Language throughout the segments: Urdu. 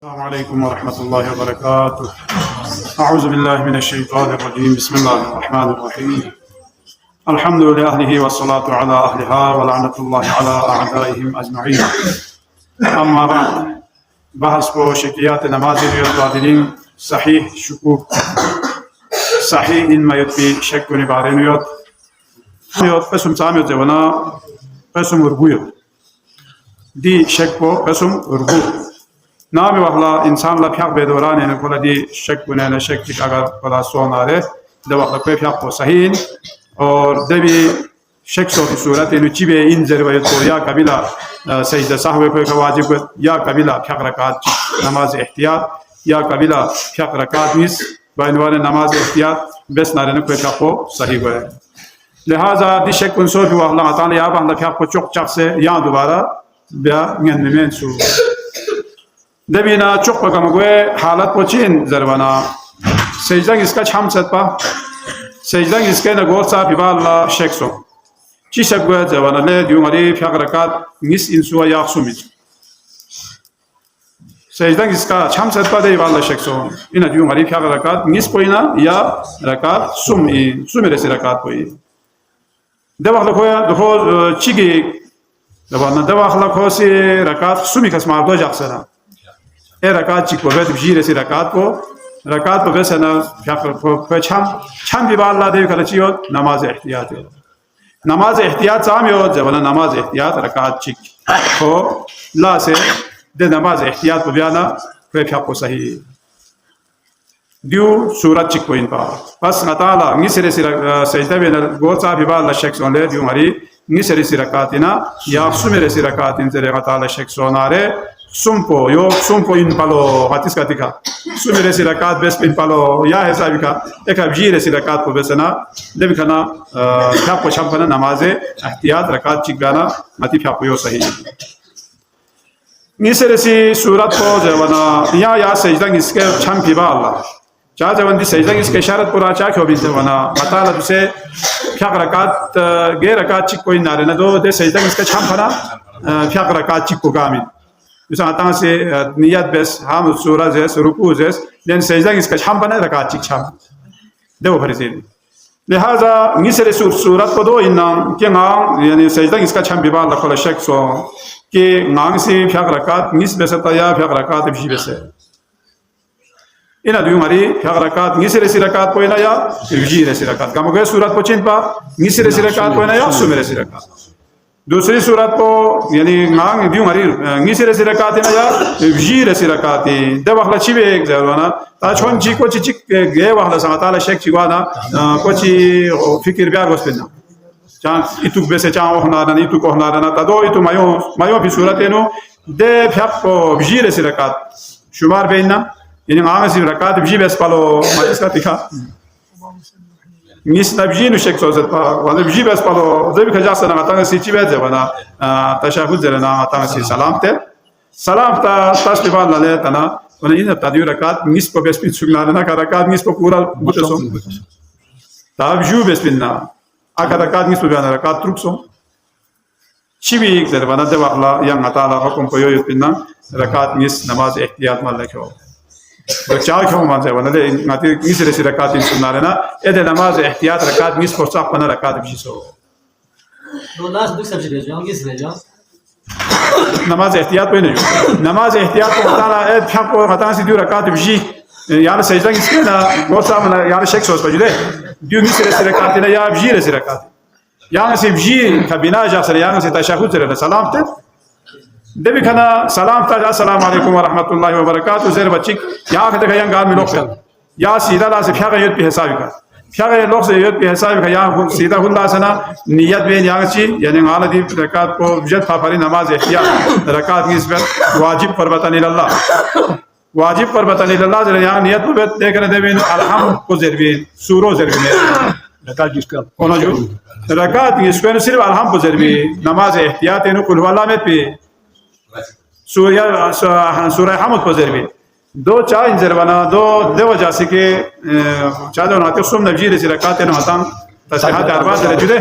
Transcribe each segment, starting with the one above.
السلام عليكم ورحمة الله وبركاته. أعوذ بالله من الشيطان الرجيم. بسم الله الرحمن الرحيم. الحمد لله والصلاة على أهلها ولعنة الله على أعدائهم أجمعين. أما بعد بحث بو شكيات نماز القادرين صحيح شكوك صحيح إن ما يتبي شك ونبارين يوت قسم سامي زوانا قسم رغوية دي شك بو قسم رغو نام واخلا انسان لا پھیاق بے دوران نے کولا دی شک بنے شک کی اگر کولا سونارے د واخلا کوئی پھیاق کو صحیح اور دبی شک سو صورت نو چی بے ان ذریعہ تو یا قبیلہ سجدہ سہو کو واجب یا قبیلہ پھیاق رکعت نماز احتیاط یا قبیلہ پھیاق رکعت مس بینوان نماز احتیاط بس نارے کوئی پھیاق کو صحیح ہے لہذا دی شک کن سو واخلا تعالی یا بند پھیاق کو چوک چاک سے یا دوبارہ بیا من من سو دبینا چوک پا کمگوے حالت پوچین زروانا سجدنگ اس کا چھام ست پا سجدنگ اس کے نگول سا پیبا اللہ شک سو چی شک گوے زروانا لے دیو مری فیاق رکات نس انسوا یا سومیت سجدنگ اس کا چھام ست پا دیو اللہ شک سو اینا دیو مری فیاق رکات نس پوینا یا رکات سومی رسی رکات پوئی دو وقت لکھویا دخو چیگی دو وقت لکھو سی رکات سومی کس مردو جاک سنا رکعت چیکو بیت بجی رسی رکعت کو رکعت کو بس نا پھر چھم بھی بال لا دے کلا چیو نماز احتیاط نماز احتیاط سامیو جبنا نماز احتیاط رکعت چیک ہو لا سے دے نماز احتیاط کو بیانا پھر پھیا کو صحیح دیو سورت چیک کو ان پا بس نتالا نسر سی سجدہ بین گوچا بھی بال شک سون لے دیو مری نسر سی رکعتنا یا سمر سی رکعتن زر غتال شک سونارے سمپو yo sumpo in palo hatiska tika sumire si rakat bes in palo ya hesabi ka eka bjire si rakat ko besana debi kana kapo champana namaze ihtiyat rakat chigana mati kapo yo sahi nisere si surat ko jawana ya sajda iske champi ba Allah cha jawan di sajda iske isharat pura cha kyo bin jawana matala duse kya rakat ge rakat chik ko inare na do de sajda iske champana kya rakat chik ko gamin مثلا تان سے نیت بس ہم سورہ جس رکوع جس لین سجدہ اس کا چھام بنا رکعت چک چھام دو فرض لہذا نسر سورت کو دو ان کہ نام یعنی سجدہ اس کا چھام بیبا لکھل شک سو کہ نام سے فیاق رکعت نس بس یا فیاق رکعت بھی بس ان دیو مری فیاق رکعت نسر سی رکعت کو یا بھی سی رکعت کم گئے سورت کو چین پا نسر سی رکعت کو یا سمر سی رکعت دوسری صورت کو یعنی نام دیو مری نیسی رسی رکاتی نا یا وجی رسی رکاتی دو وقت چی بے ایک زیادوانا تا چون چی کو چی گئے وقت سمتالا شک چی گوانا کو چی فکر بیار گوست پینا چان ایتوک بیسے چان اوہنارنا ایتوک اوہنارنا تا دو ایتو مایو پی صورت اینو دے پھیاق کو وجی رسی رکات شمار بینا یعنی نام سی رکات وجی بیس پالو مجلس کا تکھا نیس نبجی نشک سوزت پا ولی بجی بس پالو زبی خجاس نا تانگ سی چی بیت زبانا تشهد زرنا تانگ سی سلام تے سلام تا تاس پیبان لالے تنا ولی این تا دیو رکات نیس پا بیس پین سگنا لنا کا رکات نیس پا پورا بوتسو تا بجو بیس پین نا آکا رکات نیس پا بیانا رکات ترک سو چی بھی ایک زربانا دے واقلا یا نتالا حکم پا یویت پین نا رکات نیس نماز احتیاط مال لکھو چار کیوں مانتے ہیں نا ناتی نیس رسی رکعت ان سننا لینا ایدے نماز احتیاط رکعت نیس پر صاف پنا رکعت بھی سو نماز احتیاط پہ نہیں نماز احتیاط کو بتانا اید پھیاق کو بتانا سی دیو رکعت بھی یعنی سجدہ اس کے نا گوھت صاحب یعنی شک سوز پہ جدے دیو نیس رسی رکعت نا یا بجی رسی رکعت یعنی سی بجی کا بنا جا سر یعنی سی تشہد سر سلام تے دبی کھنا سلام تا السلام علیکم ورحمۃ اللہ وبرکاتہ زیر بچک یا کھتے کہ گال میں لوگ یا سیدھا لا سے پھیاق یت پہ حساب کا پھیاق لوگ سے یت پہ حساب کا یا سیدھا اللہ سنا نیت بین یا چی یعنی غالہ دی رکعت کو جت فاری نماز احتیاط رکعت کی اس پر واجب قربتن اللہ واجب قربتن اللہ زیر یا نیت پہ دیکھ رہے دے بین الحمد کو زیر بین سورو زیر بین رکعت جس کا کونا جو رکعت اس کو صرف الحمد کو زیر بین نماز احتیاط انو قل هو اللہ میں پہ سورہ حمد کو ذریعے دو چا انزروانا دو وجہ سے کہ چاہ دو ناتے سم نبجی رسی رکاتے نمتان تسبیحات اربعہ در جدے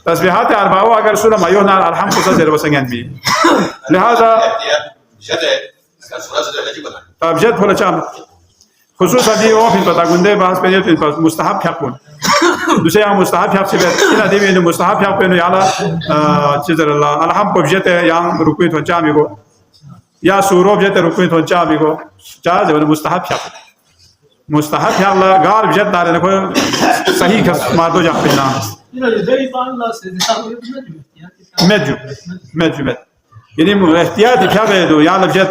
تسبیحات اربعہ اگر سورہ مایونا الحمد کو ذریعے بسنگین بھی لہذا ابجد ولا شام خصوصا دي اوفي بتا غنده باس بيت مستحب يكون دوسيا مستحب يحسب هنا دي من مستحب يكون يلا تشذر الله الحمد بجد يان ركوع تجاميغو يا سورو بجد ركوع تجاميغو جاز ولا مستحب يكون مستحب يلا غار بجد دار نكو صحيح ما دو جاپنا مدجو يعني احتياط يفعله يا لبجت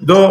دو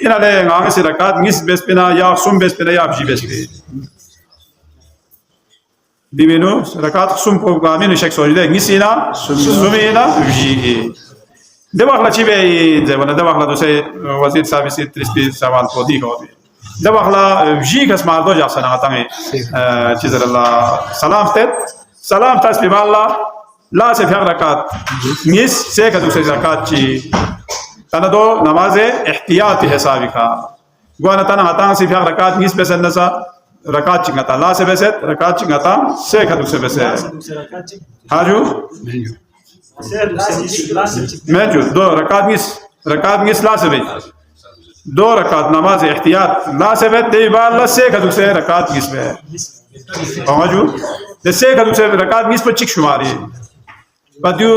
ina le ngang se rakat ngis bespina ya sum bespina ya abji bespi dimeno rakat sum po gamin sheikh so de ngisina sumina abji de wakhla chibe de wana de wakhla do se wazir sabi se tristi sawal ko di ho de wakhla abji kas mal do ja sana atame chizar allah salam tasbih allah la se fi rakat ngis se ka do se zakat chi تنا دو نماز احتياطي حسابي کا گوانا تنا ہتاں سی فیق رکعت نیس بسن نسا رکعت چنگتا لا سے بسد رکعت چنگتا سے کھدو سے بسد ہاجو مجو دو رکعت نیس لا سے بے دو رکعت نماز احتیاط لا سے بے دی با اللہ سے کھدو سے رکعت نیس بے ہاجو سے کھدو سے رکعت نیس پر چک شماری بدو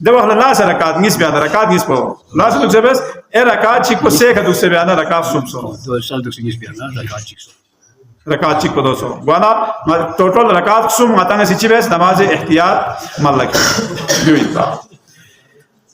ده وحلا لا ركعات نيس بيانا ركعات نيس بو لازم تجيبس ايه ركعات شيك بسيك دوك سبيانا ركعات سومسو دو سال دوك نيس بيانا ركعات شيك ركعات شيك بدوسو وانا توتال ركعات سوم ماتانا سيچي بس نماز احتياط ملك دويتا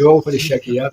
يو في الشكيات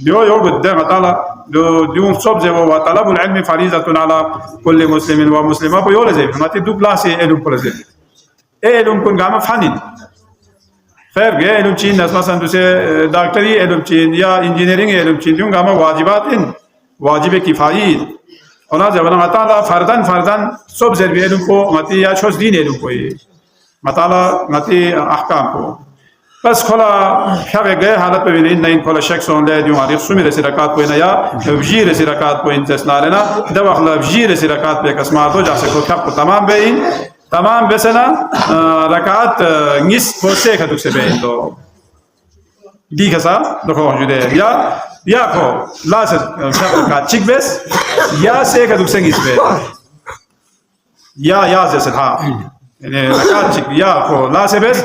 دو قدام طالع دو صوب زي وطلب العلم فريضة على كل مسلم ومسلمة بيقول زي ما تدو بلاسي إلهم كل زي إلهم كن قام فنين خير جاي إلهم تين ناس مثلا دوسة دكتوري إلهم تين يا إنجينيرينج إلهم تين ديون قام واجبات إن واجب كفاية أنا جبنا مثلا فردان صوب زي إلهم كو متى يا شوز دين إلهم كوي مثلا متى أحكام كو بس خلا حاجة جاي حالات بينين نين خلا شخص on لا يديم عليه سومي رسيركات بينا يا بجير رسيركات بين تسنالنا ده وخلا بجير رسيركات بكسمة تو جالس كل خاب تمام بين تمام بسنا ركعات نيس بوسه كدوك سبين تو دي كسا دكوا جوده يا كو لازم ركعات تشيك بس يا سه كدوك سنجيس بس يا زي ها يعني ركعات تشيك يا كو لازم بس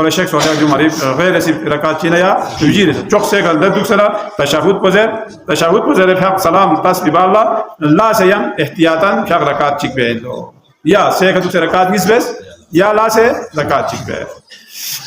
كل شيء سؤال جمهوري غير سي ركعت يا يجير çok segal da duksana teşahhud pozer hep salam tasbih Allah la seyam ihtiyatan kar rakat çıkbelo ya seyka duksana rakat nisbes ya la se rakat çıkbe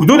بدون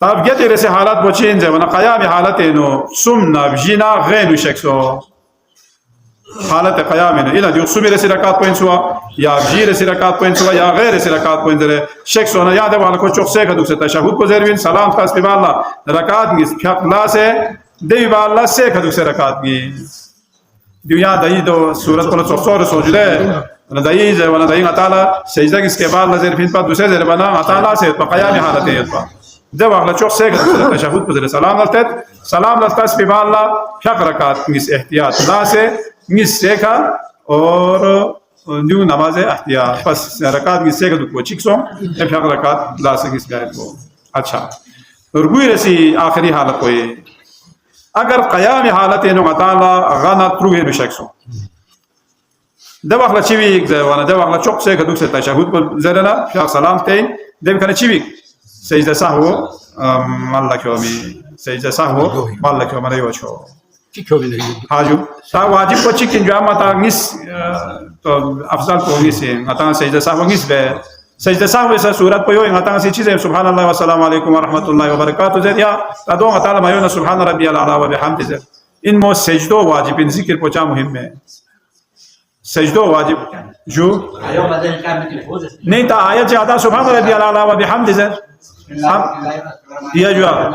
طب جت رسي حالات بوچين زي وانا قيام حالته انه سمنا بجينا غير شكسو حالت قيام انه الى دي سمي رسي ركعات بوين سوا يا بجي رسي ركعات بوين سوا يا غير رسي ركعات بوين زي شكسو انا ياد وانا کو چوک سے کدو سے تشہود کو زیرین سلام خاص پہ اللہ رکعات کی خلا سے دی با اللہ سے کدو سے رکعات کی دنیا دای دو سورۃ کو تصور سوجدے انا دای زي وانا دای تعالی سجدہ اس کے بعد نظر پھر پر دوسرے زیر بنا تعالی سے قیام حالت ہے ده وقت چوک سے تشہود پر سلام لطت پہ اللہ شک رکعت نس احتیاط لا سے نس سیکھا اور نیو نماز احتیاط پس رکعت نس سیکھا کو چکسو شک رکعت لا سے نس گئے کو اچھا رکوع رسی آخری حالت کو اگر قیام حالت انو تعالی غنا تروه بشکسو ده وقت چوی وانا ده وقت چوک سے کدو سے تشہود پر زرنا شک سلام تین ده کنا چوی سجده سهو مالك يومي سجده سهو مالك يوم ريو شو هاجو تا واجب کو چکن جو ما تا نس تو افضل کو نس اتا سجده سهو نس به سجده سهو اس صورت په یو اتا سی چیز سبحان الله والسلام علیکم ورحمت الله وبرکاته زه یا تا دو تعالی ما یو سبحان ربی الاعلى وبحمده ان مو سجدو واجب ان ذکر پوچا مهم ہے سجدو واجب جو نہیں تا آیت زیادہ سبحان ربی الاعلى وبحمده يا جواب